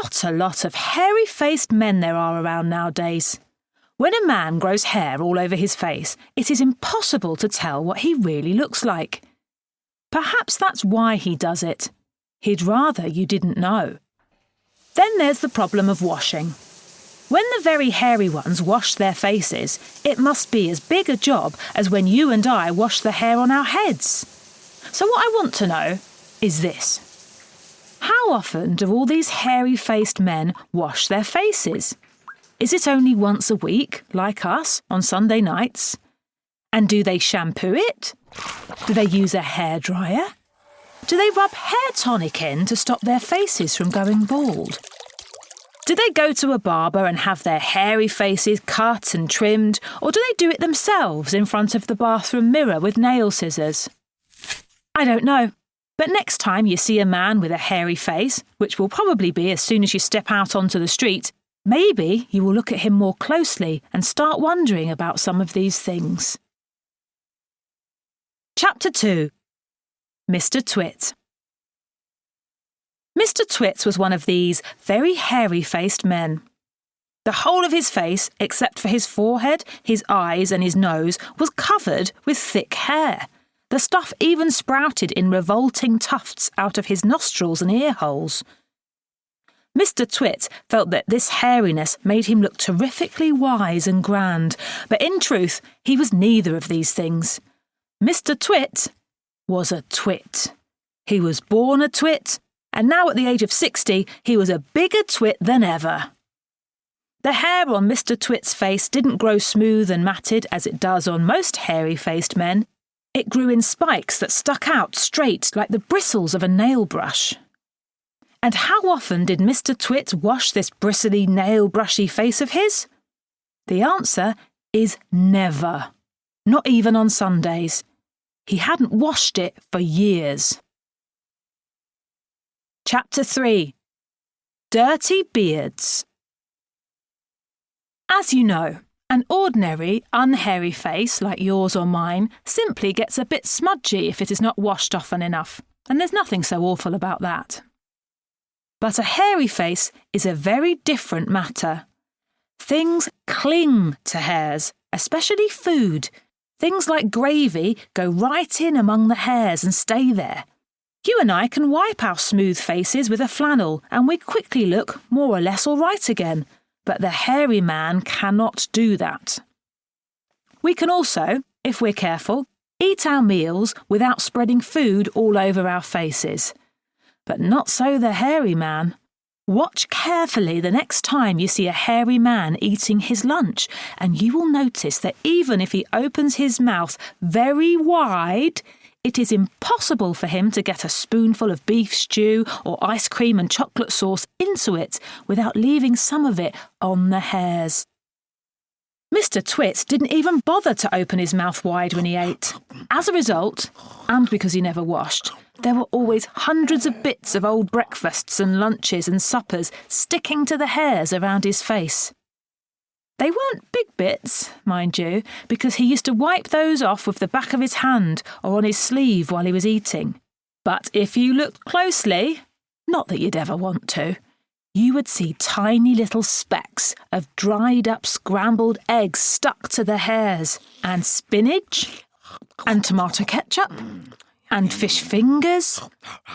What a lot of hairy-faced men there are around nowadays. When a man grows hair all over his face, it is impossible to tell what he really looks like. Perhaps that's why he does it. He'd rather you didn't know. Then there's the problem of washing. When the very hairy ones wash their faces, it must be as big a job as when you and I wash the hair on our heads. So what I want to know is this. How often do all these hairy-faced men wash their faces? Is it only once a week, like us, on Sunday nights? And do they shampoo it? Do they use a hairdryer? Do they rub hair tonic in to stop their faces from going bald? Do they go to a barber and have their hairy faces cut and trimmed, or do they do it themselves in front of the bathroom mirror with nail scissors? I don't know, but next time you see a man with a hairy face, which will probably be as soon as you step out onto the street, maybe you will look at him more closely and start wondering about some of these things. Chapter 2. Mr. Twit. Mr. Twit was one of these very hairy-faced men. The whole of his face, except for his forehead, his eyes and his nose, was covered with thick hair. The stuff even sprouted in revolting tufts out of his nostrils and ear holes. Mr. Twit felt that this hairiness made him look terrifically wise and grand, but in truth he was neither of these things. Mr. Twit was a twit. He was born a twit, and now at the age of 60 he was a bigger twit than ever. The hair on Mr. Twit's face didn't grow smooth and matted as it does on most hairy-faced men. It grew in spikes that stuck out straight like the bristles of a nail brush. And how often did Mr. Twit wash this bristly, nail-brushy face of his? The answer is never. Not even on Sundays. He hadn't washed it for years. Chapter 3. Dirty Beards. As you know, an ordinary, unhairy face like yours or mine simply gets a bit smudgy if it is not washed often enough, and there's nothing so awful about that. But a hairy face is a very different matter. Things cling to hairs, especially food. Things like gravy go right in among the hairs and stay there. You and I can wipe our smooth faces with a flannel and we quickly look more or less all right again, but the hairy man cannot do that. We can also, if we're careful, eat our meals without spreading food all over our faces. But not so the hairy man. Watch carefully the next time you see a hairy man eating his lunch, and you will notice that even if he opens his mouth very wide, it is impossible for him to get a spoonful of beef stew or ice cream and chocolate sauce into it without leaving some of it on the hairs. Mr. Twit didn't even bother to open his mouth wide when he ate. As a result, and because he never washed, there were always hundreds of bits of old breakfasts and lunches and suppers sticking to the hairs around his face. They weren't big bits, mind you, because he used to wipe those off with the back of his hand or on his sleeve while he was eating. But if you looked closely, not that you'd ever want to, you would see tiny little specks of dried-up scrambled eggs stuck to the hairs, and spinach, and tomato ketchup, and fish fingers,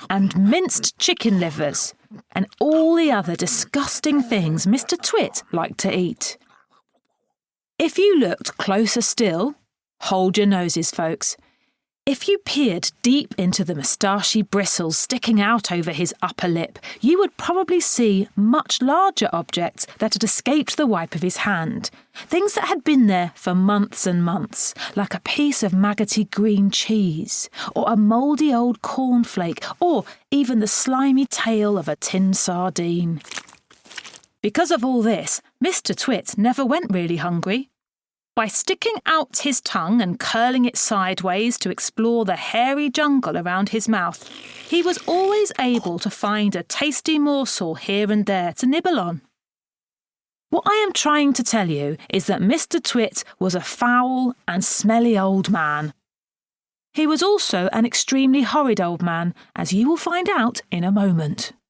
and minced chicken livers, and all the other disgusting things Mr. Twit liked to eat. If you looked closer still, hold your noses, folks. If you peered deep into the moustachy bristles sticking out over his upper lip, you would probably see much larger objects that had escaped the wipe of his hand. Things that had been there for months and months, like a piece of maggoty green cheese, or a mouldy old cornflake, or even the slimy tail of a tin sardine. Because of all this, Mr. Twit never went really hungry. By sticking out his tongue and curling it sideways to explore the hairy jungle around his mouth, he was always able to find a tasty morsel here and there to nibble on. What I am trying to tell you is that Mr. Twit was a foul and smelly old man. He was also an extremely horrid old man, as you will find out in a moment.